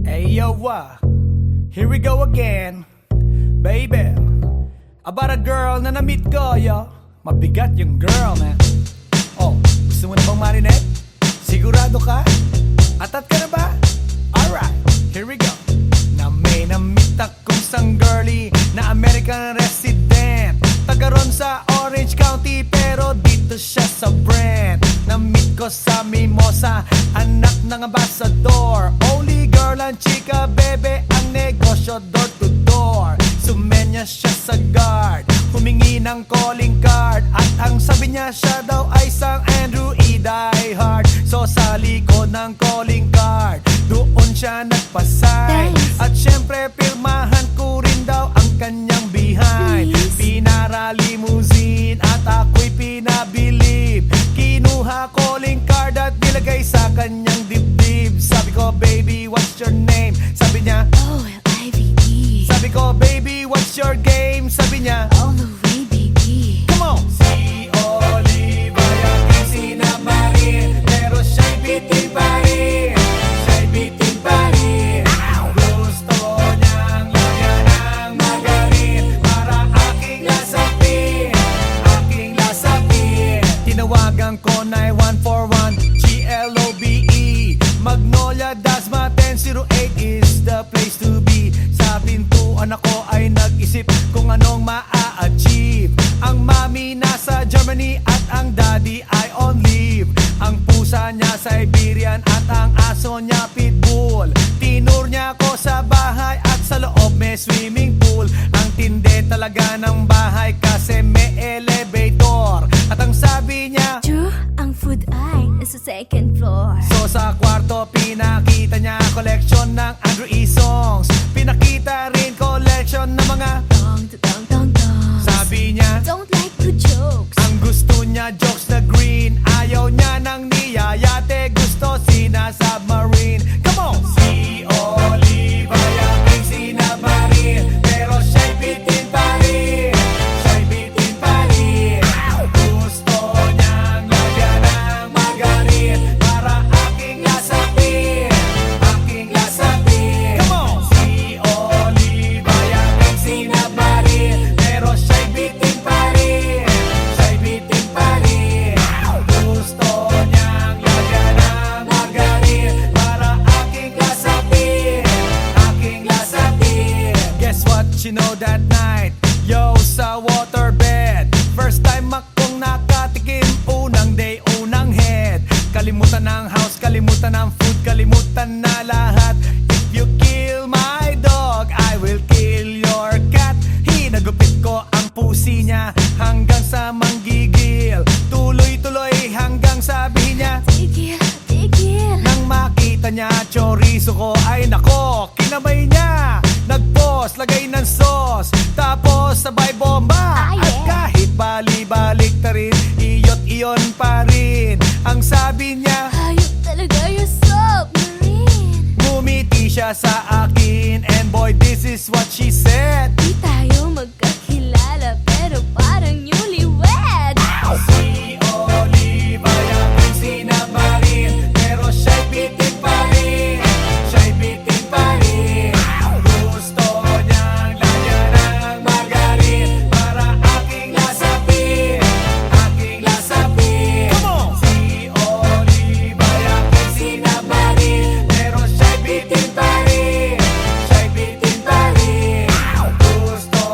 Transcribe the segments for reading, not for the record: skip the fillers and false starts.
Hey yo, here we go again, baby. About a girl na na-meet ko, yo. Mabigat yung girl, man. Oh, gusto mo na bang marinig? Sigurado ka? Atat ka na ba? Alright, here we go. Na may na-meet akong isang girlie na American resident, taga ron sa Orange County, pero dito siya sa Brent. Na-meet ko sa Mimosa, anak ng ambassador. Only girl and chika, bebe, ang negosyo door to door. Sumenya siya sa guard, humingi ng calling card, at ang sabi niya siya daw ay isang Andrew E. Diehard. So sa likod ng calling card, doon siya nagpasay. At syempre pirmahan ko rin daw ang kanyang behind. Pinara limousine at ako'y pinabilib. Kinuha calling card at nilagay sa kanyang dibdib. Sabi ko, baby, what's your name? Sabi niya, OLIVE. sabi ko, baby, what's your game? Sabi niya, All the way, baby. come on! Si Olive ay aking sinamarin, pero siya'y bitin pa rin. Siya'y bitin pa rin. Gusto niyang lagyan ng margarin para aking lasapin, aking lasapin. Tinawagan ko 9141 GLOBE Magnolia Dasma 1008 is the place to be. Sa pintuan ako ay nag-isip kung anong maa-achieve. Ang mami nasa Germany at ang daddy ay on leave. Ang pusa niya Siberian at ang aso niya Pitbull. Tinur niya ako sa bahay at sa loob may swimming pool. Ang tindi talaga ng bahay kasi may elevator. At ang sabi niya, True, ang food ay nasa second floor. so sa kwarto pinakita niya collection ng Andrew E. songs. Pinakita rin collection ng mga Dong, dong, dong, dong. sabi niya, Don't like the jokes. ang gusto niya jokes na green. Ayaw niya ng niyayate, gusto sina-submarine. Come on! Si Olive ay aking sinamarin, pero siya'y bitin pa rin. Siya'y bitin pa rin. Gusto niyang lagyan ng margarin para aking lasapin, aking lasapin. Come on! Si Olive ay aking sinamarin, pero siya'y bitin pa rin. Siya'y bitin pa rin. Gusto niyang lagyan ng margarin para aking lasapin, aking lasapin. Guess what you know that night? Yo, sa waterbed, first time akong nakatikim. Unang day, unang head. Kalimutan ng house, kalimutan ng food, kalimutan na lahat. If you kill my dog, I will kill your cat. Hinagupit ko ang pusi niya hanggang sa manggigil. Tuloy-tuloy hanggang sabi niya, Tigil, tigil. nang makita niya chorizo ko, ay nako, kinamay niya. Nagpos, lagay ng sauce, tapos sabay bomba. Ah, yeah. At kahit bali-balik ta rin, iyot iyon pa rin. Ang sabi niya, Hayop talaga yung submarine. ngumiti siya sa akin, and boy, this is what she said. Di tayo magkakilala pero parang newlywed. Si Olive ay aking sinamarin, pero siya'y bitin pa rin. Siya'y bitin pa rin. Gusto niyang lagyan ng margarin para aking lasapin, aking lasapin. Come on! Si Olive ay aking sinamarin, pero siya'y bitin pa rin. Siya'y bitin pa rin. Gusto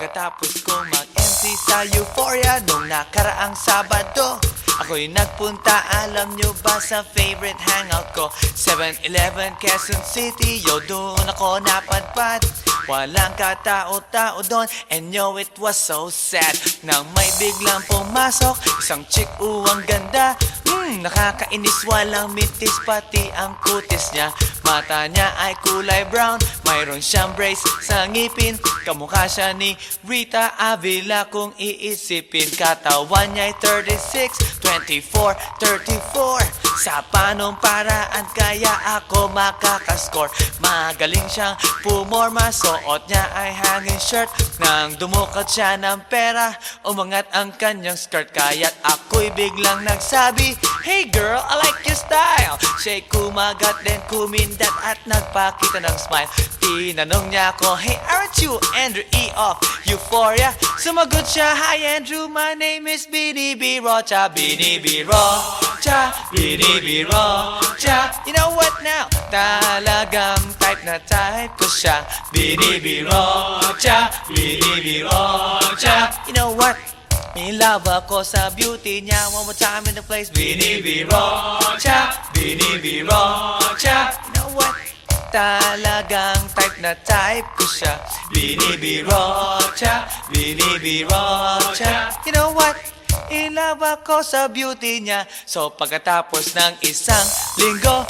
pagkatapos kong mag-MC sa Euphoria nung nakaraang Sabado, ako'y nagpunta, alam nyo ba, sa favorite hangout ko, 7-Eleven, Quezon City. Yo, doon ako napadpad, walang katao-tao doon, and yo, it was so sad nang may biglang pumasok isang chick, ang ganda. Nakakainis, walang mintis, pati ang kutis niya. Mata niya ay kulay brown, mayroon siyang brace sa ngipin. Kamukha siya ni Rita Avila kung iisipin. Katawan niya ay 36, 24, 34. Sa panong paraan kaya ako makakascore? Magaling siyang pumorma, suot niya ay hanging shirt. Nang dumukat siya ng pera, umangat ang kanyang skirt. Kaya't ako'y biglang nagsabi, "Hey girl, I like your style." Siya'y kumagat, then kumindat at nagpakita ng smile. Tinanong niya ako, "Hey, aren't you Andrew E. of Euphoria?" Sumagot siya, "Hi Andrew, my name is Bini B. Rocha." Bini B. Rocha, Bini B. Rocha. You know what now? Talagang type na type ko siya. Bini B. Rocha, Bini B. Rocha. You know what? In love ako sa beauty niya. One more time in the place. Bini B. Rocha, Bini B. Rocha. You know what? Talagang type na type ko siya. Bini B. Rocha, Bini B. Rocha. You know what? In love ako sa beauty niya. So pagkatapos ng isang linggo,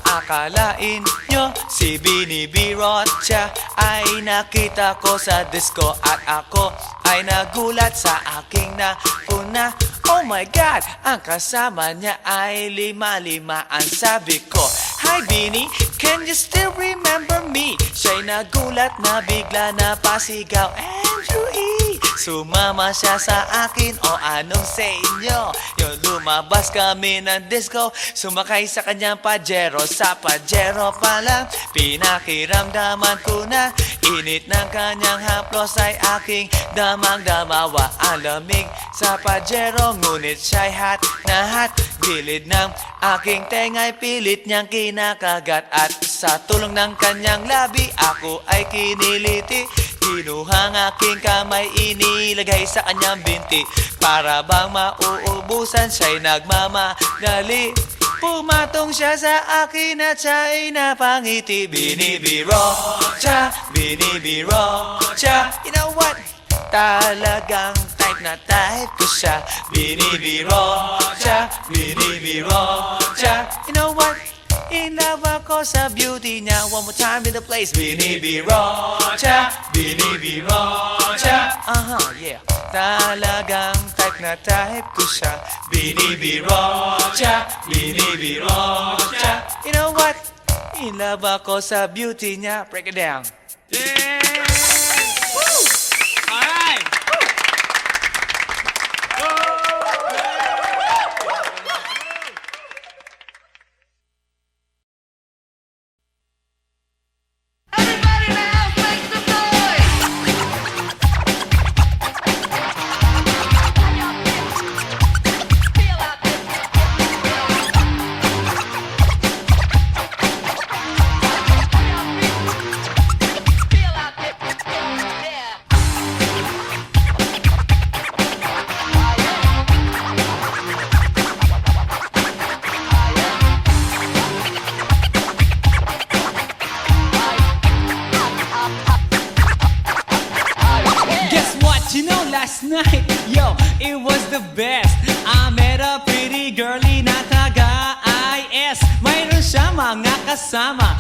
akalain nyo si Bini B. Rocha ay nakita ko sa disco, at ako ay nagulat sa aking napuna. Oh my God, ang kasama niya ay lima-limaan. Sabi ko, "Hi Bini, can you still remember me?" Siya'y nagulat na bigla na pasigaw, "Andrew E." Sumama siya sa akin, o anong sa inyo? Yung lumabas kami ng disco, sumakay sa kanyang Pajero. Sa Pajero pa lang, pinakiramdaman ko na init ng kanyang haplos ay aking damang-damawa. Ang lamig sa Pajero, ngunit siya'y hot na hot. Gilid ng aking tenga'y pilit niyang kinakagat, at sa tulong ng kanyang labi, ako ay kiniliti. Kinuha ang aking kamay, inilagay sa kanyang binti. Para bang mauubusan, siya'y nagmamagali. Pumatong siya sa akin at siya'y napangiti. Bini B. Rocha, Bini B. Rocha. You know what? Talagang type na type ko siya. Bini B. Rocha, Bini B. Rocha. You know what? In love ako sa beauty niya. One more time in the place. Bini B. Rocha, Bini B. Rocha. Yeah. Talagang type na type ko siya. Bini B. Rocha, Bini B. Rocha. You know what? In love ako sa beauty niya. Break it down. Yeah! Woo! All right! Everybody now, make some noise! Feel out this. Feel out this. Yeah. Guess what? You know, last night, yo, it was the best. I met a pretty girlie na taga-IS. Mayroon siya mga kasama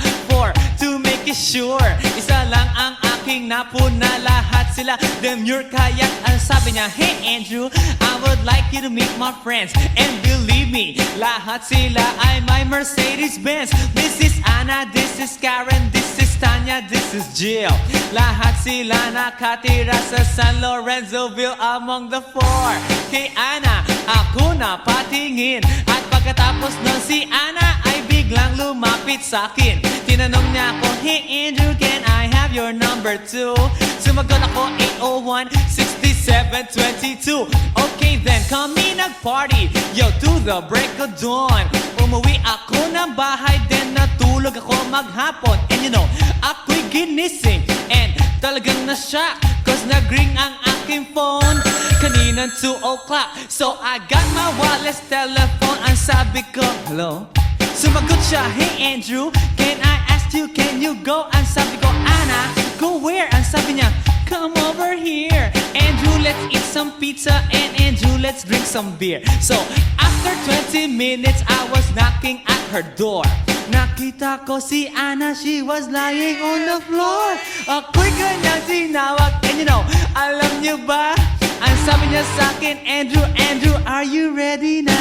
to make it sure. Isa lang ang aking napuna, lahat sila demure. Kaya't ang sabi niya, "Hey Andrew, I would like you to meet my friends." And believe me, lahat sila ay may Mercedes-Benz. This is Anna, this is Karen, this is Tanya, this is Jill. Lahat sila nakatira sa San Lorenzoville among the four. Kay Anna, ako na patingin. At pagkatapos nun si Anna ay biglang lumapit sa akin. Tinanong niya ako, "Hey Andrew, can I have your number too?" Sumagot ako, 801-6722. Okay then, kami nag-party, yo, to the break of dawn. Umuwi ako ng bahay, then natulog ako maghapon. And you know, ako'y ginising and talagang na-shock, cause nag-ring ang aking phone. Kaninang 2 o'clock, so I got my wireless telephone. Ang sabi ko, hello? Sumagot siya, hey Andrew, can I ask you, can you go? Ang sabi ko, Anna, go where? Ang sabi niya, come over here. Andrew, let's eat some pizza, and Andrew, let's drink some beer. So, after 20 minutes, I was knocking at her door. Nakita ko si Anna, she was lying on the floor. Ako'y kanyang tinawag, and you know, alam niyo ba? Ang sabi niya sa akin, Andrew, Andrew, are you ready na?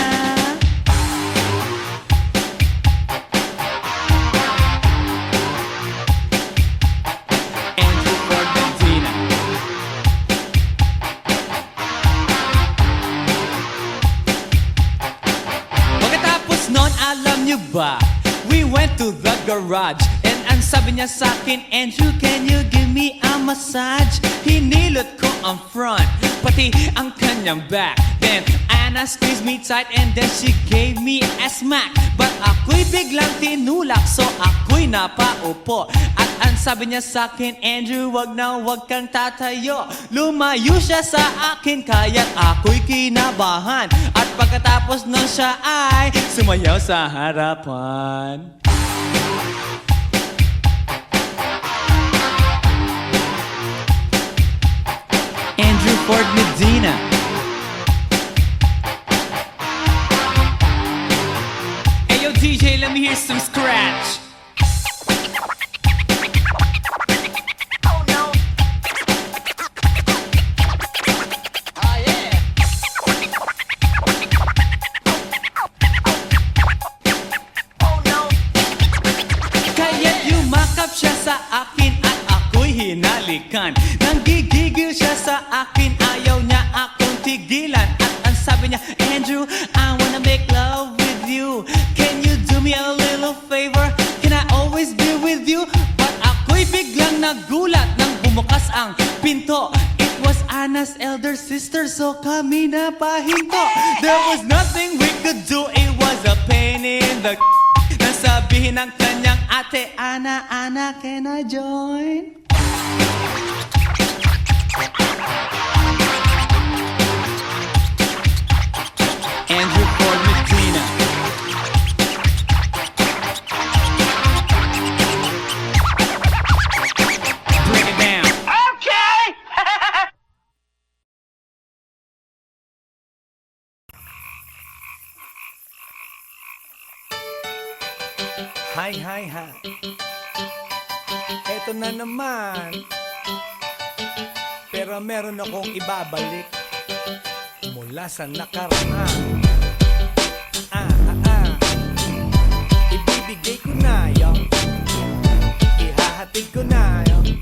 Andrew Ford Medina. Pagkatapos nun, alam niyo ba? We went to the garage, and ang sabi niya sa akin, Andrew, can you give me a massage? Hinilot ko ang front, pati ang kanyang back. Then Anna squeezed me tight, and then she gave me a smack. But ako'y biglang tinulak, so ako'y napaupo. At ang sabi niya sa akin, Andrew, wag na wag kang tatayo. Lumayo siya sa akin, kaya't ako'y kinabahan. At pagkatapos nun siya ay sumayaw sa harapan. Andrew Ford Medina. Hey yo DJ, let me hear some scratch. Oh no. Oh yeah. Oh no. Kaya't yumakap siya sa akin at ako'y hinalikan. Nanggigigil siya sa akin, ayaw niya akong tigilan. At ang sabi niya, Andrew, I wanna make love with you. Can you do me a little favor? Can I always be with you? But ako'y biglang nagulat nang bumukas ang pinto. It was Anna's elder sister, so kami na pahinto. There was nothing we could do, it was a pain in the nasabihin ng kanyang ate, Anna, Anna, can I join? Andrew Ford Medina. Bring it down. Okay. Hi, hi, hi. Eto na naman. Pero meron akong ibabalik mula sa nakaraan. Ibibigay ko na yun. Ihahatid ko na yun.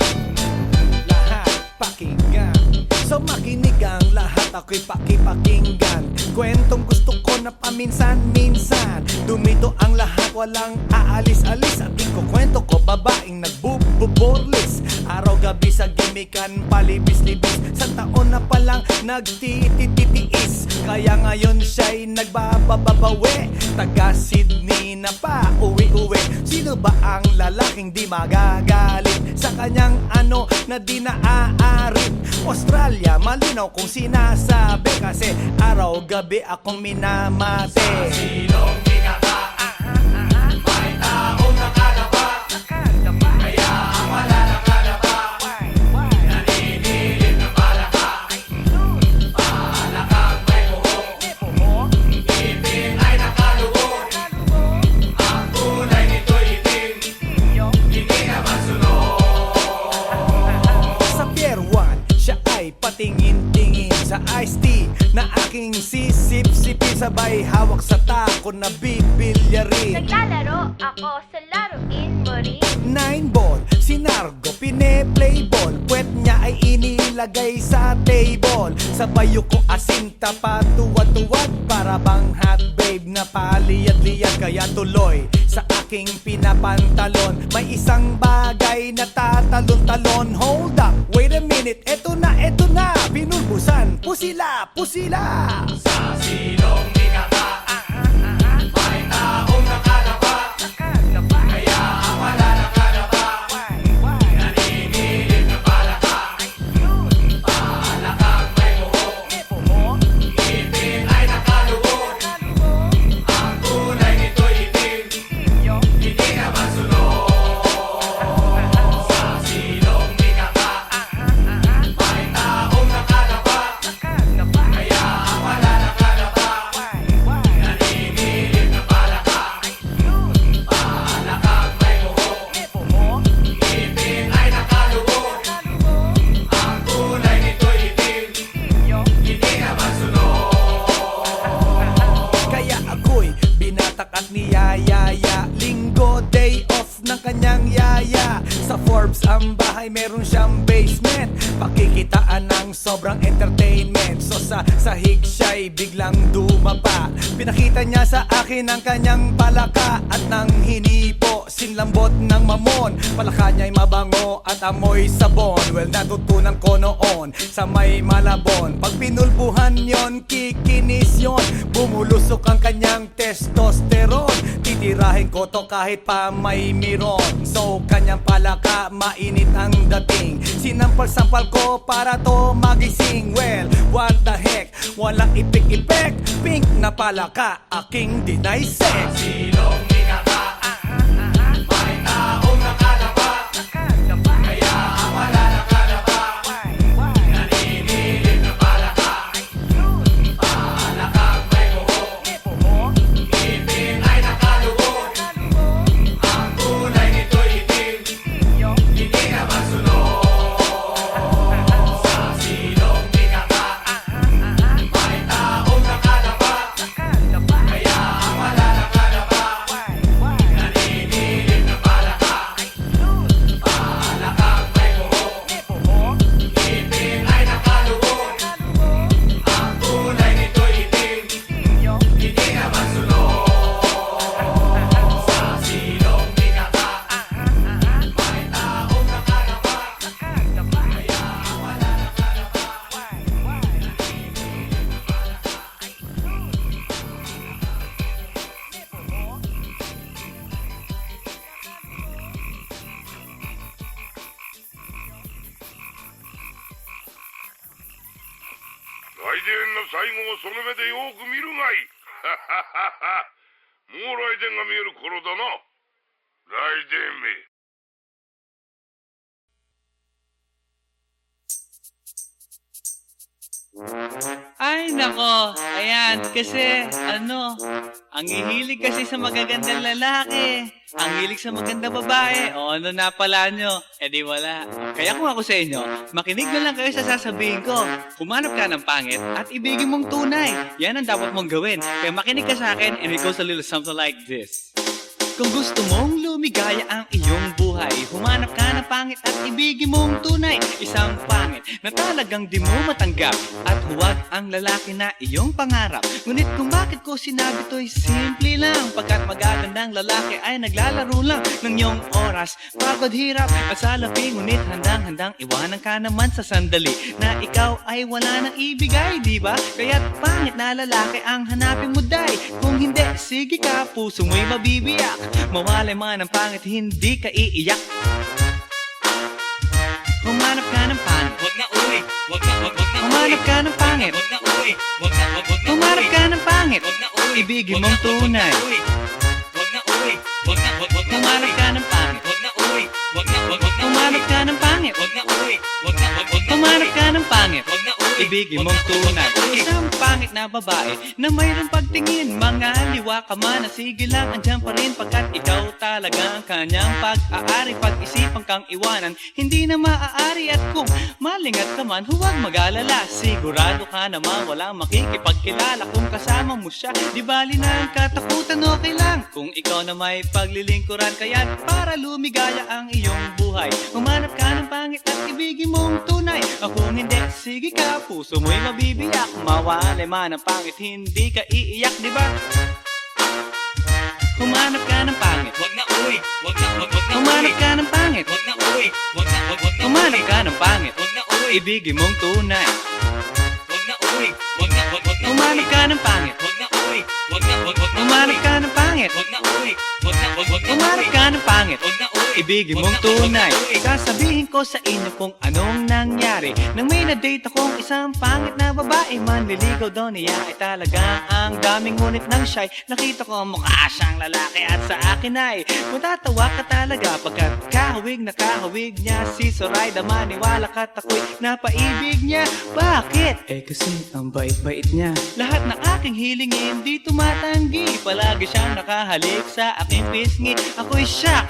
Lahat pakinggan. So makinig ang lahat, ako'y pakipakinggan. Kwentong gusto ko na paminsan-minsan. Dumito ang lahat, walang aalis-alis. At ikukwento ko, babaeng nagbububorlis. Araw-gabi sa gimikan, palibis-libis. Sa taon na palang nagtititiis. Kaya ngayon siya'y nagbababawi. Taga Sydney na pa, uwi-uwi. Sino ba ang lalaking di magagalit sa kanyang ano na di naaarit? Australia, malinaw kung sinasabi. Kasi araw-gabi akong minamate. Sa silong binaka, may taong nakalapa. Kaya ang wala nakalapa, naninilig na palaka. Palakang may buhok, ipin ay nakalubog. Ang kulay nito'y itim, hindi naman sunog. Sa Pier 1, siya ay patingin-tingin sa iced tea na aking sisip-sipin. Sabay hawak sa tako na bibilyarin. Naglalaro ako sa laruin mo rin. 9-ball, si Nargo pine-play ball. Puwet niya ay inilagay sa table. Sa bayo ko asinta patuwad-tuwad. Para bang hot babe na paliyad-liyad. Kaya tuloy sa aking pinapantalon. May isang bagay na tatalon-talon. Hold up, wait a minute, eto na, pinulbusan, pusila, pusila. Sa silong binaka, may taong nakalapa. Kaya ang wala nakalapa, naninilig na palaka. suburbs ang bahay, meron siyang basement. Pakikitaan ng sobrang entertainment. So sa sahig siya'y biglang dumapa. Pinakita niya sa akin ang kanyang palaka at nang hinipo, sinlambot ng mamon. Palaka niya'y mabango at amoy sabon. Well, natutunan ko noon sa may Malabon. Pag pinulbuhan yon, kikinis yon. Bumulusok ang kanyang testosterone. Titirahin ko to kahit pa may miron. So kanyang palaka, mainit ang dating. Sinampal-sampal ko para to magising. Well, what the heck, walang ipik-ipek. Pink na palaka, aking dinaysek. Silong ikaka, may taong nakalapa. Kaya ang wala nakalapa, naninilig na palaka. Palakang may buho, ngipin ay nakalubog. Ang kulay nito'y itim, hindi na masunod. Sa silong ikaka, may taong nakalapa. Kaya ang wala nakalapa, naninilig na palaka. Palakang may buho, ngipin ay nakalubog. Ang kulay nito'y itim, hindi na masunod. Sa silong ikaka, may taong nakalapa. Kaya ang wala nakalapa,来電の最後をその目でよく見るがいい。もう来電が見える頃だな。来電め。Ay, nako. Ayan, kasi, ang hihilig kasi sa magagandang lalaki. Ang hilig sa magandang babae. O, ano na pala nyo? Eh di wala. Kaya kung ako sa inyo, makinig na lang kayo sa sasabihin ko. Humanap ka ng pangit at ibigin mong tunay. Yan ang dapat mong gawin. Kaya makinig ka sa akin and it goes a little something like this. Kung gusto mong lumigaya ang iyong buhay, humanap ka ng pangit at ibigin mong tunay. Isang pangit na talagang di mo matanggap, at huwag ang lalaki na iyong pangarap. Ngunit kung bakit ko sinabi to'y simple lang, pagkat magagandang lalaki ay naglalaro lang ng iyong oras. Pagod, hirap at salapi, ngunit handang-handang iwanan ka naman sa sandali na ikaw ay wala nang ibigay, di ba? Kaya't pangit na lalaki ang hanapin mo, day. Kung hindi, sige ka, puso mo'y mabibiyak. Mawalay man ang pangit, hindi ka iiyak. Humanap ka ng pangit, wag na uwi. Humanap ka ng pangit, wag na uwi. Humanap ka ng pangit, wag na uwi. Ibigin mong tunay. Wag na uwi. Humanap ka ng pangit, wag na uwi. Humanap ka ng pangit, wag na uwi. Humanap ka ng pangit, wag na uwi. Ibigin mong tunay. Isang pangit na babae na mayroong pagtingin, mga liwa ka man, sige lang, andyan pa rin, pagkat ikaw talaga ang kanyang pag-aari. Pag-isipan kang iwanan, hindi na maaari. At kung malingat ka man, huwag mag-alala. Sigurado ka naman walang makikipagkilala kung kasama mo siya. Di bali na ang katakutan, okay lang kung ikaw na may paglilingkuran. Kaya para lumigaya ang iyong buhay, humanap ka ng pangit at ibigin mong tunay. Kung hindi, sige ka, puso mo'y mabibiyak. Mawalay man ang pangit, hindi ka iiyak, di ba? Humanap ka ng pangit, wag na uwi. Humanap ka ng pangit, wag na uwi. Humanap ka ng pangit, wag na uwi. Ibigin mong tunay. Wag na uwi. Humanap ka ng pangit, wag na uwi. Humanap ka ng pangit, wag na uwi. Humanap ka ng pangit, wag na uwi. Ibigin mong tunay. Sasabihin ko sa inyo kung anong nangyari nang may na-date akong isang pangit na babae. Manliligaw daw niya ay talagang ang daming, ngunit nang siya'y nakita ko mukha siyang lalaki. At sa akin ay matatawa ka talaga, pagkat kahawig na kahawig niya si Zoraida. Maniwala ka't ako'y napaibig niya. Bakit? Eh kasi ang bait-bait niya. Lahat ng aking hilingin di tumatanggi. Palagi siyang nakahalik sa aking pisngi. Ako'y shock.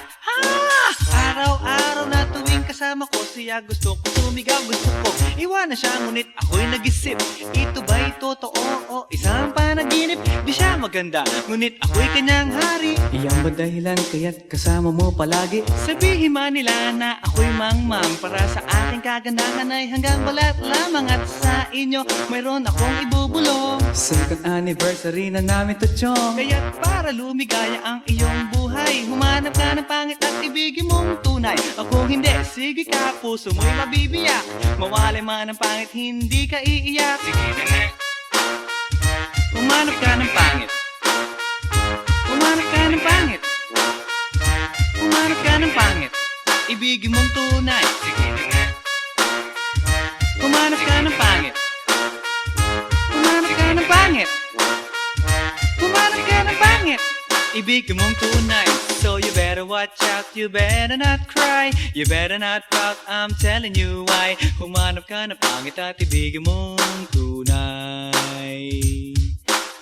Araw-araw na tuwing kasama ko siya, gusto ko sumigaw, gusto ko iwanan siya, ngunit ako'y nag-isip, ito ba'y totoo o isang panaginip? Di siya maganda, ngunit ako'y kanyang hari. Iyan ba dahilan kaya't kasama mo palagi? Sabihin man nila na ako'y mangmang, para sa aking kagandahan ay hanggang balat lamang, at sa inyo mayroon akong ibubulong. Second anniversary na namin to, chong, kaya't para lumigaya ang iyong buhay, humanap ka ng pangit at ibigin mong tunay. Ako hindi, sige ka, puso mo'y mabibiyak, mawalay man ang pangit, hindi ka iiyak. Sige na nga, humanap ka ng pangit, humanap ka ng pangit, humanap ka ng pangit, ibigin mong tunay. Sige na nga, humanap ka ng pangit, humanap ka ng pangit, humanap ka ng pangit, ibigin mong tunay. So you better watch out, you better not cry, you better not pout, I'm telling you why. Humanap ka ng pangit at ibigin mong tunay.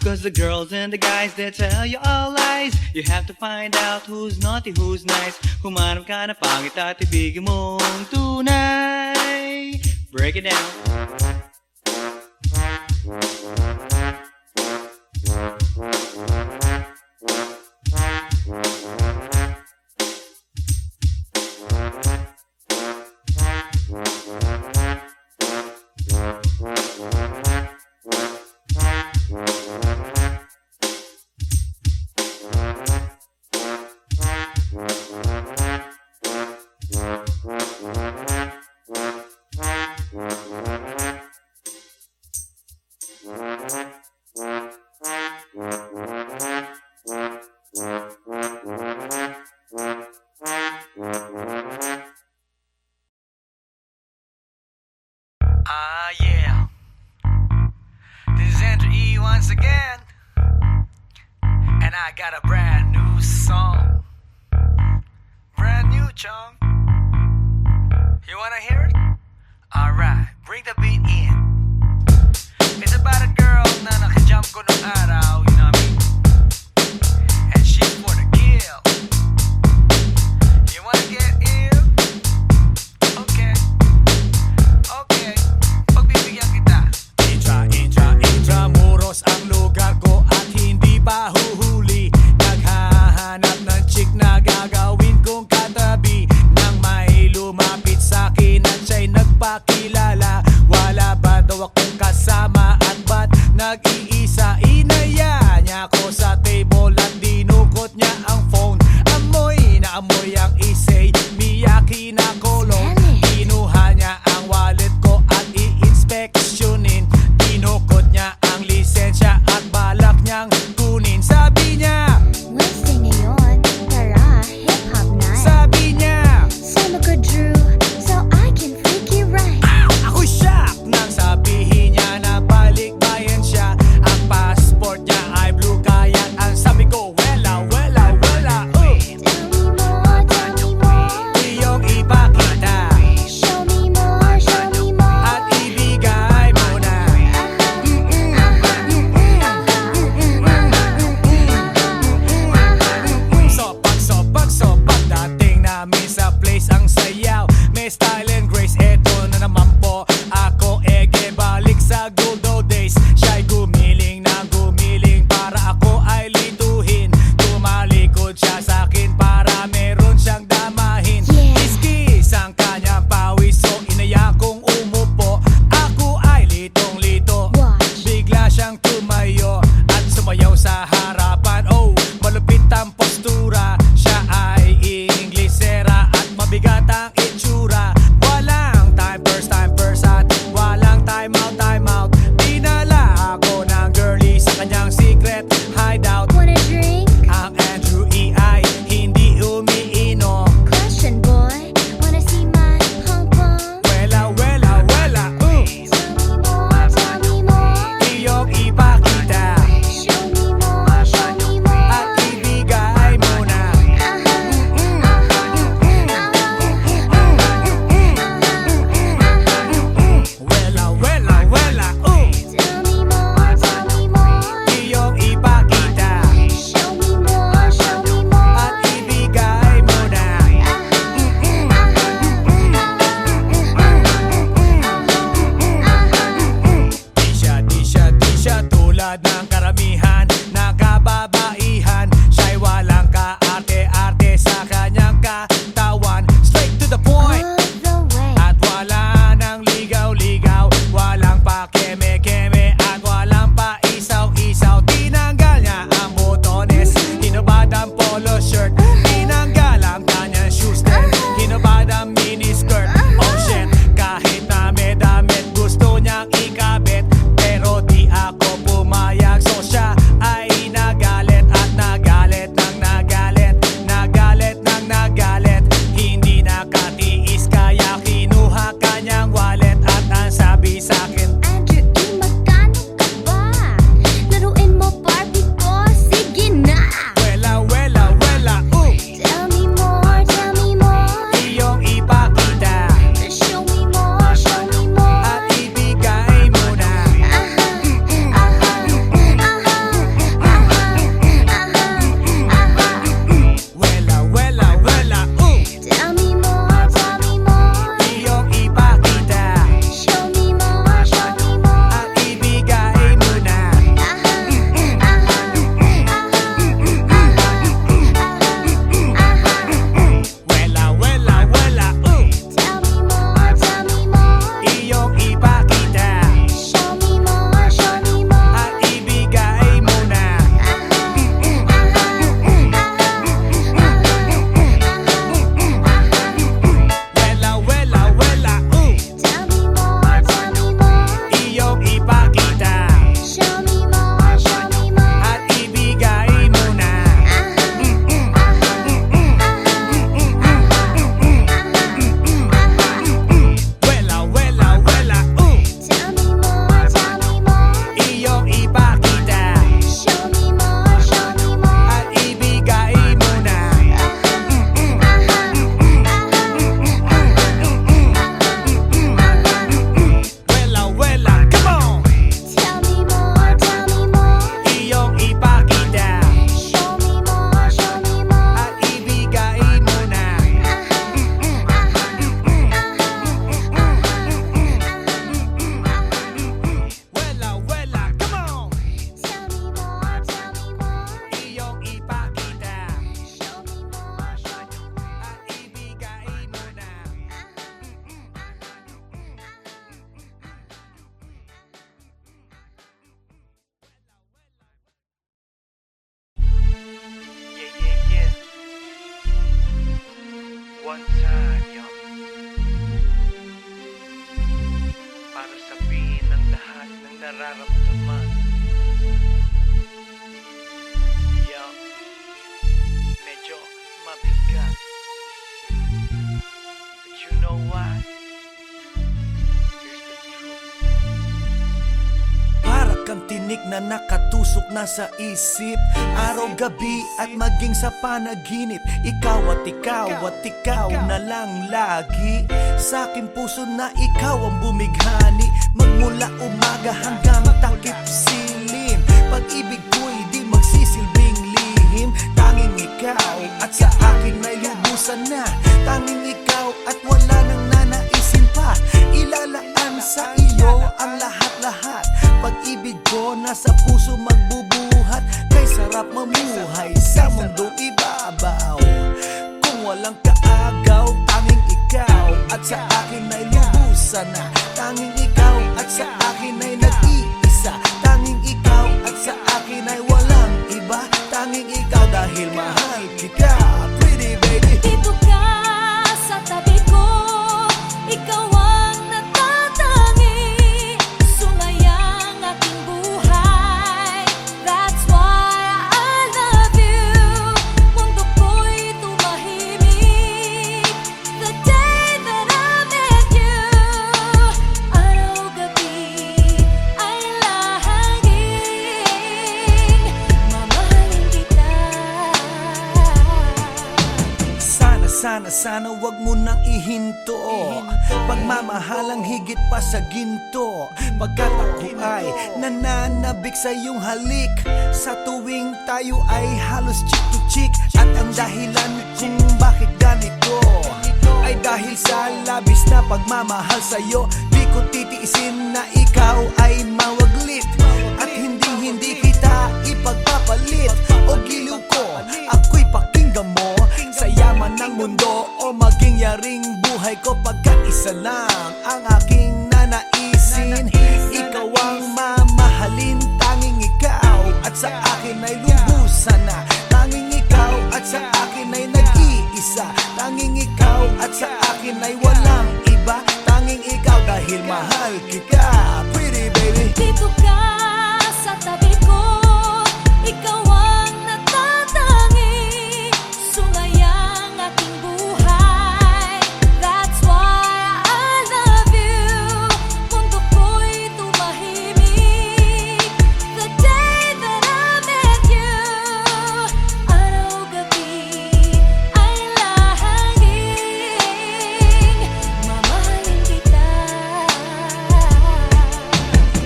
Cause the girls and the guys, they tell you all lies, you have to find out who's naughty, who's nice. Humanap ka ng pangit at ibigin mong tunay. Break it down. Yeah. This is Andrew E once again, and I got a brand new song. Brand new, chong. You wanna hear it? Alright, bring the beat in. It's about a girl na nakajump ko nung araw, you know what I mean? And she's for the kill. You wanna get ill? Okay. Okay. Pagbibigyan kita. Intramuros ang lugar ko at hindi pa huhuli. Naghahanap ng chick na gagawin kong katabi, nang may lumapit sa'kin at siya'y nagpakilala. Wala ba daw akong kasama at ba't nag-iisa? Inaya niya ako sa table at dinukot niya ang phone. Amoy na amoy ang isay, Miyaki na kolong. Kinuha niya ang wallet ko at i-inspeksyonin. Dinukot niya ang lisensya at balak niyang kunin. Sabi niya, Wednesday ngayon, tara, hip-hop night. sabi niya, Sama ko, Drew, so I can freak you right. Ako'y shock nang sabihin niya na balikbayan siya. Ang passport niya ay blue, kaya ang sabi ko, wala, wala, wala. Tell me more, Iyong ipakita show me more, show me more. at ibigay mo na. Sopak, dating namin sa place ang sayaw. May style and grace, eto na naman po. Ako ege balik sa good old days. Siya'y gumiling na gumiling para ako ay lituhin. Tumalikod siya sa'kin para meron siyang damahin. Yeah. Kiskis ang kanyang pawis, so inaya kong umupo. Ako ay litong-lito. Watch. Bigla siyang tumayo at sumayaw sa harapan. Oh, malupit ang postura. Siya ay Inglesera at mabigat ang itsura. one time, yo. Para sabihin ng lahat ng nararamdaman. Yo, medyo mabigat. But you know what? Here's the truth. Para kang tinik na nakatusok na sa isip, araw-gabi at maging sa panaginip. Ikaw at ikaw na lang lagi. Sa aking puso na ikaw ang bumighani. Magmula umaga hanggang takip silim. Pag-ibig ko'y di magsisilbing lihim. Tanging ikaw at sa akin may lubusan na. Tanging ikaw at wala nang nanaisin pa. Ilalaan sa iyo ang lahat-lahat. Pag-ibig ko nasa puso magbubuhat. Kay sarap mamuhay sa mundong ibabaw. Kung walang kaagaw, tanging ikaw at sa akin ay lubusan na. Tanging ikaw at sa akin ay nag-iisa. Tanging ikaw at sa akin ay walang iba. Tanging ikaw dahil mahal kita, pretty baby. Dito ka sa tabi ko, ikaw ang natatangi. Sumayang aking buhay, that's why I love you. Mundo ko'y tumahimik the day that I met you. Araw-gabi ay lahaging mamahalin kita. Sana wag mo nang ihinto. Pagmamahalang higit pa sa ginto. Pagkat ako ay nananabik sa iyong halik. Sa tuwing tayo ay halos chick to chick. At ang dahilan kung bakit ganito ay dahil sa labis na pagmamahal sa'yo. Di ko titiisin na ikaw ay mawaglit. At hindi kita ipagpapalit. O giliw ko, ako'y pakinggan mo. Sa yaman ng mundo o maging yaring buhay ko. Pagkat isa lang ang aking nanaisin. Ikaw ang mamahalin, tanging ikaw at sa akin ay lubusan na. Tanging ikaw at sa akin ay nag-iisa. Tanging ikaw at sa akin ay walang iba. Tanging ikaw dahil mahal kita, pretty baby. Dito ka sa tabi ko, ikaw ang natatangi. Sumayang aking buhay, that's why I love you. Mundo ko'y tumahimik the day that I met you. Araw-gabi ay lahaging mamahalin kita.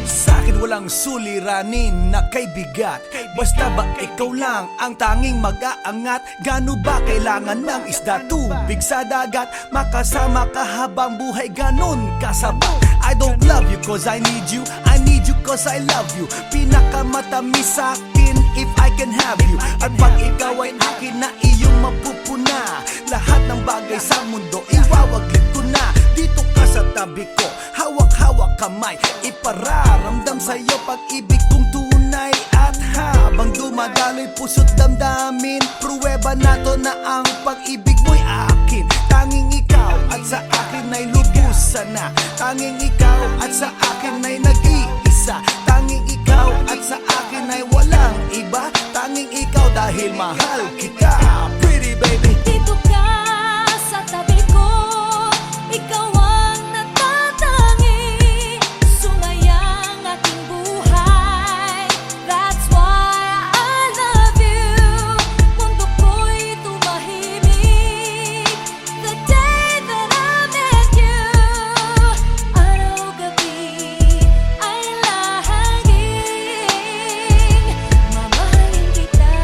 Sa'kin walang suliranin na kay bigat. Basta ba ikaw lang ang tanging mag-aangat? Gano ba kailangan ng isda, tubig sa dagat? Makasama ka habang buhay, ganon kasabat. I don't love you cause I need you, I need you cause I love you. Pinakamatamis sa'kin if I can have you. At pag ikaw ay akin na iyong mapupuna, lahat ng bagay sa mundo iwawaglit ko na. Dito ka sa tabi ko, hawak-hawak kamay. Ipararamdam sa'yo pag-ibig kong tunay. At habang dumadaloy puso't damdamin, pruweba na to na ang pag-ibig mo'y akin. Tanging ikaw at sa akin ay lubusan na. Tanging ikaw at sa akin ay nag-iisa. Tanging ikaw at sa akin ay walang iba. Tanging ikaw dahil mahal kita, pretty baby. Dito ka sa tabi ko, ikaw ang natatangi. Sumayang aking buhay, that's why I love you. Mundo ko'y tumahimik the day that I met you. Araw-gabi ay lahaging mamahalin kita.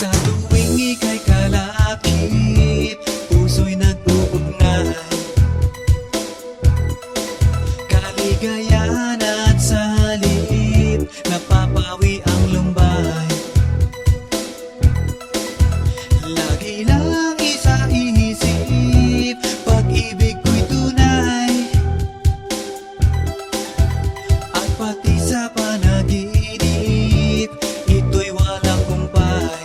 Sa tuwing ika'y kalakip, puso'y nag-uugnay. Kaligayahan at salip, napapawi ang lumbay. Lagi lang isa inisip, pag-ibig ko'y tunay. At pati sa panaginip, ito'y walang kumpay.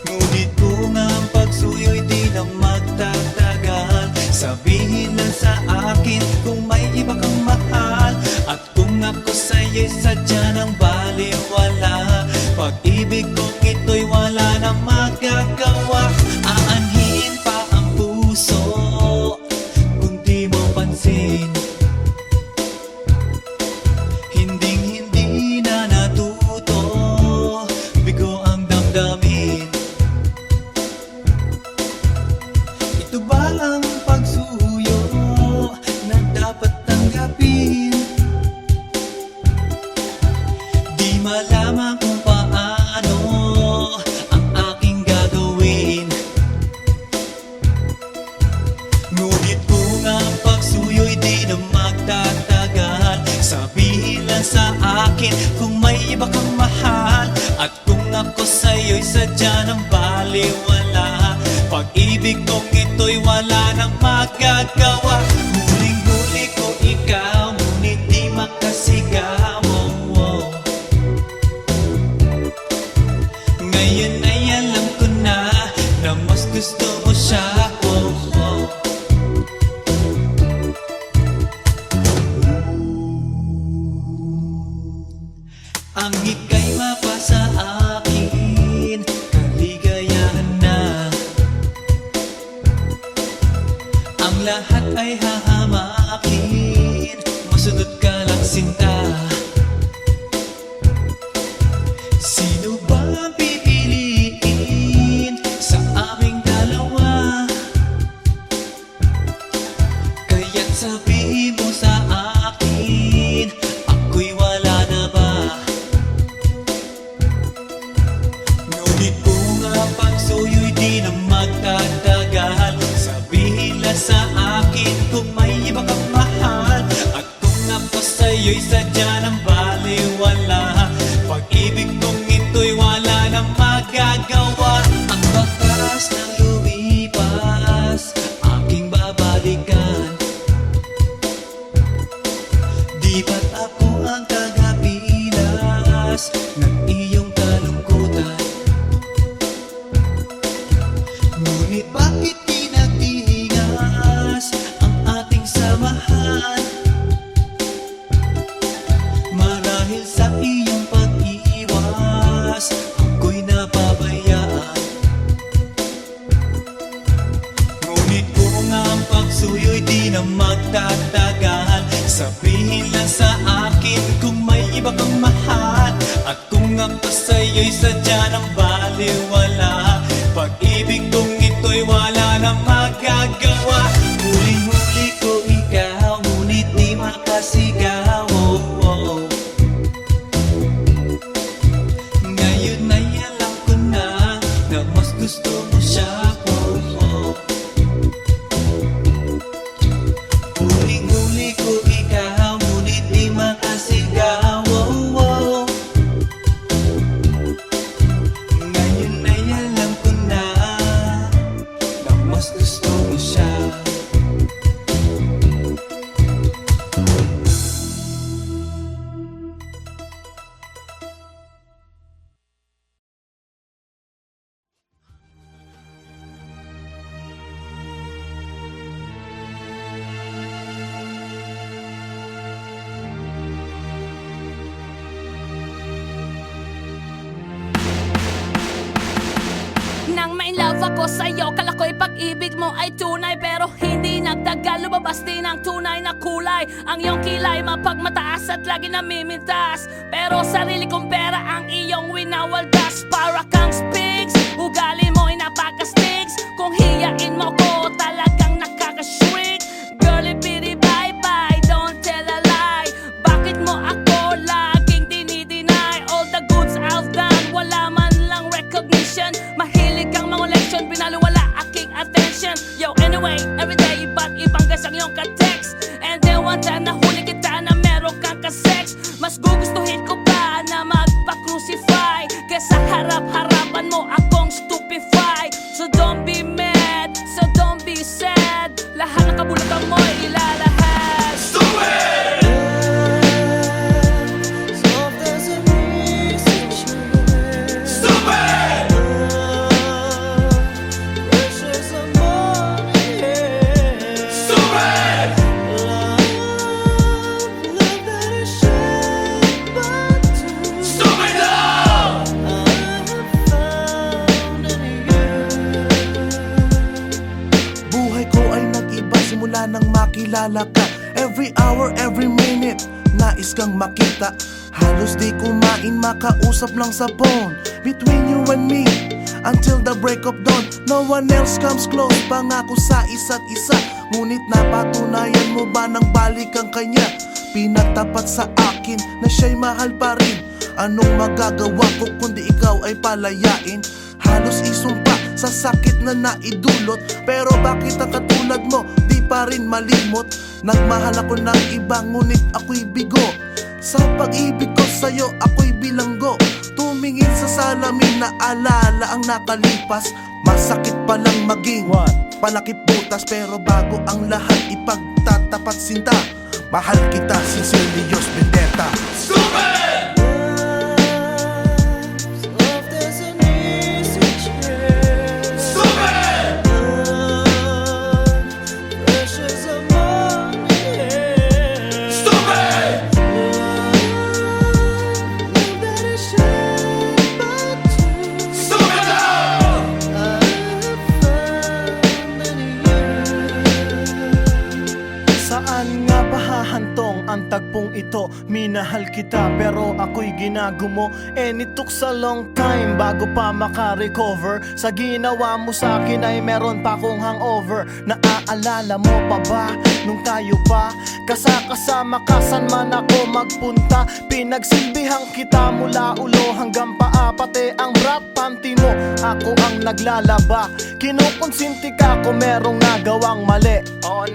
Ngunit kung ang pagsuyo'y di na magtatagal, sabihin lang sa akin kung may iba kang mahal. At kung ako sa'yo'y sadya ng baliwala, pag-ibig kong ito'y wala na magagawa. Aanhin pa ang puso kung di mo pansin. Hinding-hindi na natuto, bigo ang damdamin. Ito ba ang pagsuyo na dapat tanggapin? Di malaman kung paano ang aking gagawin. Ngunit kung ang pagsuyo'y di na magtatagal, sabihin lang sa akin kung may iba kang mahal. At kung ako sa'yo'y sadya ng baliwala, pag-ibig kong ito'y wala nang magagawa. Huling-huli ko ikaw, ngunit di makasigaw. Ngayon ay alam ko na mas gusto mo siya. Ang ika'y mapasa akin, kaligayahan na. Ang lahat ay hahamakin, masunod ka lang sinta. Sino ba ang pipiliin sa aming dalawa? Kaya't sabihin mo sa akin, ako'y wala na ba? Ngunit kung ang pagsuyo'y di na magtatagal, sabihin lang sa akin kung may iba kang mahal. At kung ako sa'yo'y sadya ng baliwala, pag-ibig kong ito'y wala nang magagawa. Ang bakas ng lumipas, aking babalikan. Di ba't ako ang tagapilas ng iyong kalungkutan? Ngunit bakit di nagtingas ang ating samahan? Marahil sa iyong pag-iwas, ako'y napabayaan. Ngunit kung ang pagsuyo'y di na magtatagal, sabihin lang sa akin kung may iba kang mahal. At kung ako sa'yo'y sadya ng baliwala, pag-ibig kong ito'y wala nang magagawa. Huling-huli ko ikaw, ngunit di makasigaw. Ngayon ay alam ko na mas gusto mo siya. Huling-huli ko ikaw, ngunit di makasigaw. Ngayon ay alam ko na mas gusto mo siya. Nang ma-inlove ako sa'yo, kala ko'y pag-ibig mo ay tunay. Pero hindi nagtagal, lumabas din ang tunay na kulay. Ang iyong kilay mapagmataas at lagi namimintas, pero sarili kong pera ang iyong winawaldas. Para kang spigs, ugali mo'y napakastigs. Kung hiyain mo ko, talagang nakakashrink. Girlie bitty bye bye, don't tell a lie. Bakit mo ako laging dinideny? All the goods I've done, iyong ka-text. And then one time nahuli kita na meron kang ka-sex. Mas gugustuhin ko pa na magpa-crucify kesa harap-harapan mo akong stupefy. So don't be mad, so don't be sad. Lahat ng kabulutan mo'y ilalahad. Stupid! Simula nang makilala ka, every hour, every minute nais kang makita. Halos di kumain, makausap lang sa phone. Between you and me, until the break of dawn. No one else comes close, pangako sa isa't isa. Ngunit napatunayan mo ba nang balik ang kanya? Pinagtapat sa akin na siya'y mahal pa rin. Anong magagawa ko kundi ikaw ay palayain? Halos isumpa sa sakit na naidulot. Pero bakit ang katulad mo di pa rin malimot? Nagmahal ako ng iba ngunit ako'y bigo. Sa pag-ibig ko sa'yo ako'y bilanggo. Tumingin sa salamin na alala ang nakalipas. Masakit palang maging panakip butas. Pero bago ang lahat ipagtatapat sinta. Mahal kita, sincerely yours, Vendetta. Stupid! Saan nga ba hahantong ang tagpong ito? Minahal kita pero ako'y ginagumo. And it took a long time bago pa makarecover. Sa ginawa mo sa akin ay meron pa akong hangover. Naaalala mo pa ba nung tayo pa kasama ka saan man ako magpunta? Pinagsilbihan kita mula ulo hanggang paa. Pati ang bra panty mo ako ang naglalaba. Kinukonsinti ka kung merong nagawang mali. Oo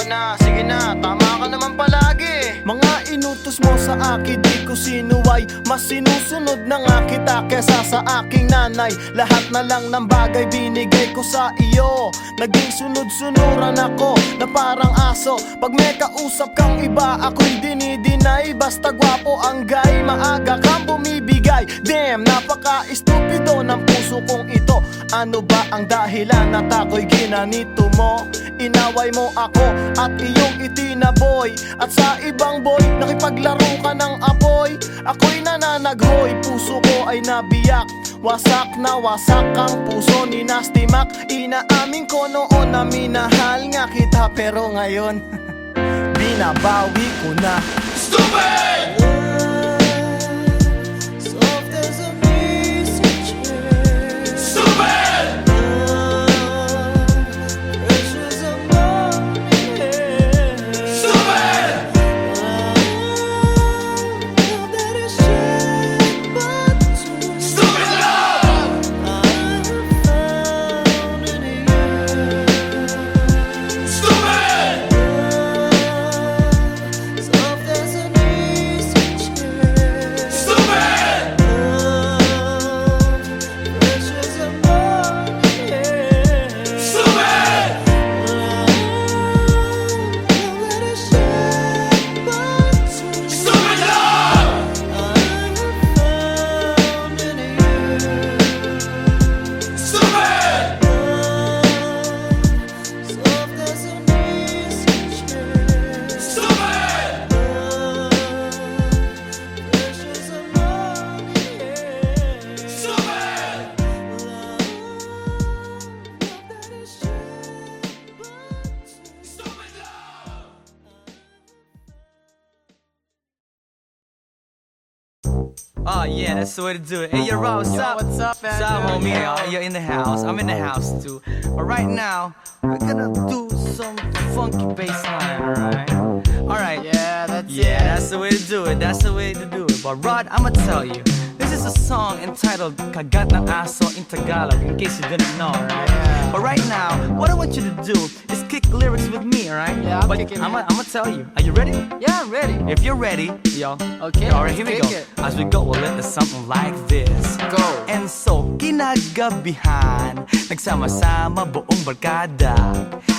na, sige na, tama ka naman palagi. Mga inutos mo sa akin di ko sinuway. Mas sinusunod na nga kita kesa sa aking nanay. Lahat na lang ng bagay binigay ko sa iyo. Naging sunod-sunuran ako na parang aso. Pag may kausap kang iba ako'y dinidinay. Basta gwapo ang guy, maaga kang bumibigay. Damn, napaka-estupido ng puso kong ito. Ano ba ang dahilan at ako'y ginanito mo? Inaway mo ako at iyong itinaboy. At sa ibang boy, nakipaglaro ka ng apoy. Ako'y nananaghoy, puso ko ay nabiyak. Wasak na wasak ang puso ni Nasty Mac. Inaamin ko noon na minahal nga kita. Pero ngayon, binabawi ko na. Stupid! Oh yeah, that's the way to do it. Hey, yo, Rob, what's up? What's up, man? What's up, homie? You're in the house. I'm in the house too. But right now, we're gonna do some funky bass line, alright? Yeah, that's That's the way to do it. That's the way to do it. But Rod, I'ma tell you, this is a song entitled Kagat ng Aso in Tagalog, in case you didn't know, right? Yeah. But right now, what I want you to do is kick lyrics with me, alright? Yeah, I'm But kicking I'm it. gonna tell you. Are you ready? Yeah, I'm ready. If you're ready, yo. Okay, Alright, let's here we kick go. it. As we go, we'll let the something like this. Go. And so, kinagabihan, nagsama-sama buong barkada.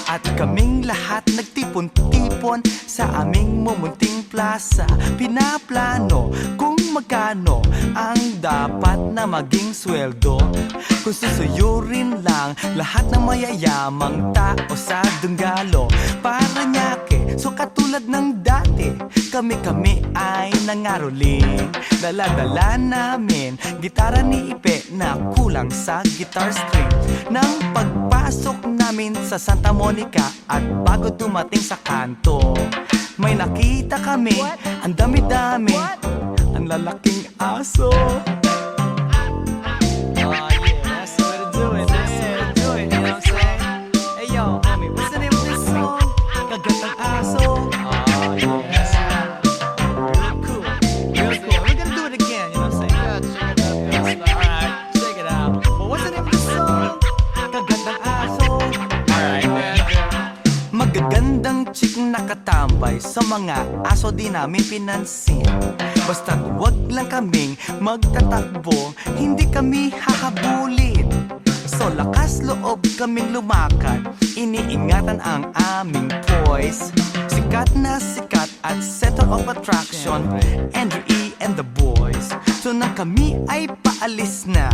At kaming lahat nagtipon-tipon sa aming mumunting plaza. Pinaplano kung magkano ang dapat na maging sweldo. Kung susuyurin lang lahat ng mayayamang tao sa Dunggalo. Paranaque, so katulad ng dati, kami-kami ay nangaroling. Dala-dala namin gitara ni Ipe na kulang sa guitar string. Nang pagpasok namin sa Santa Monica at bago dumating sa kanto, may nakita kami, ang dami-dami, ang lalaking aso. Oh yeah, that's the way to do it. That's the way to do it. You know what I'm saying? Hey yo, homie, what's the name of this song? Kagatang Aso. Oh yeah, that's real cool. Real cool. We're gonna do it again. You know what I'm saying? Yeah, check it out. Yeah. Alright, check it out. But what's the name of this song? Kagatang Aso. Alright, man. Magagandang chick nakatambay sa mga aso di namin pinansin. Basta't wag lang kaming magtatakbo, hindi kami hahabulin. So lakas loob kaming lumakad, iniingatan ang aming poise. Sikat na sikat at center of attraction, Andrew E. and the boys. So nang kami ay paalis na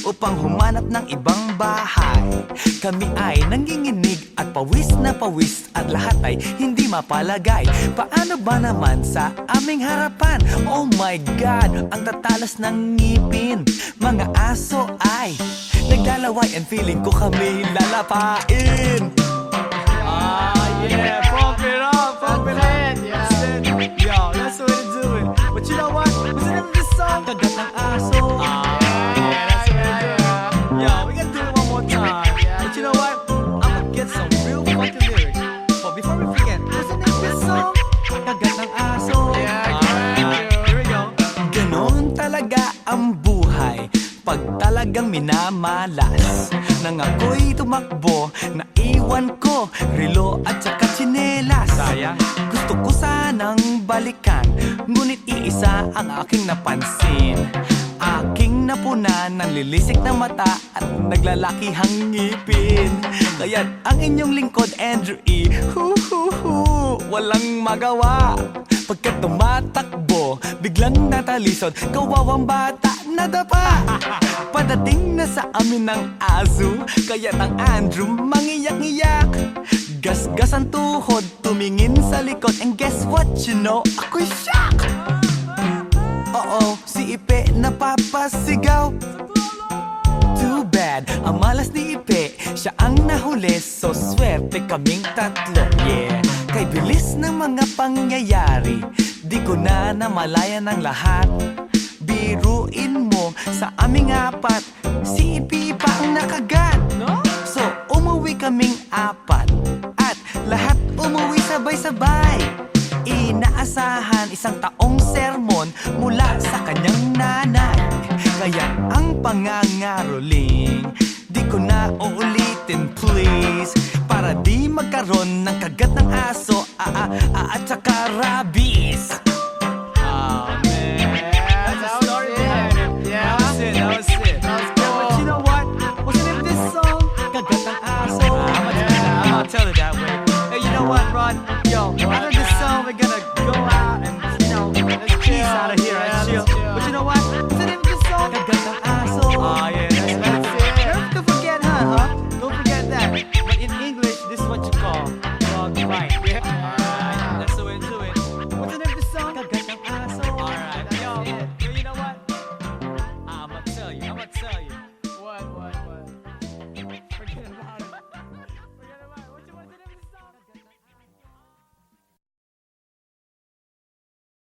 upang humanap ng ibang bahay, kami ay nanginginig at pawis na pawis at lahat ay hindi mapalagay. Paano ba naman sa aming harapan? Oh my God, ang tatalas ng ngipin. Mga aso ay naglalaway and feeling ko kami lalapain. Ah yeah, pump it up, pump it up. Yeah. Yo, that's the way to do it. But you know what? What's the name of this song? Kagatang Aso. Ah, yeah, that's the way to do it. Yo, we gotta do it one more time. But you know what? I'm gonna get some real fucking lyrics. But before we forget, what's the name of this song? Kagatang Aso. Here we go. Ganon talaga ang buhay pag talagang minamalas. Nang ako'y tumakbo, naiwan ko relo at saka tsinelas. Sayang. Gusto ko sanang balikan, ngunit iisa ang aking napansin. Aking napunan ng lilisik na mata at naglalakihang ngipin. Kaya't ang inyong lingkod, Andrew E. Walang magawa. Pagkat tumatakbo, biglang natalisod, kawawang bata nadapa. Padating na sa amin ng aso, kaya't ang Andrew mangiyak-ngiyak. Gas-gas ang tuhod, tumingin sa likod, and guess what, you know, ako'y shock. Oo, si Ipe napapasigaw. Too bad, ang malas ni Ipe, siya ang nahuli, so swerte kaming tatlo, yeah. Kay bilis ng mga pangyayari, di ko na namalayan ang lahat. Biruin mo, sa aming apat, si Ipe pa ang nakagat. So umuwi kaming apat, at lahat umuwi sabay-sabay. Inaasahan isang taong sermon mula sa kanyang nanay. Kaya ang pangangaroling, di ko na uulitin please, para di magkaroon ng kagat ng aso at saka rabies. Oh man, that's the story behind it. Yeah. That was it, that was it. But you know what? What's the name of this song? Kagat ng aso. I'm gonna tell it that way. Hey, you know what, Rod? Yo, after this song, we're gonna go out and, you know, let's peace out of here.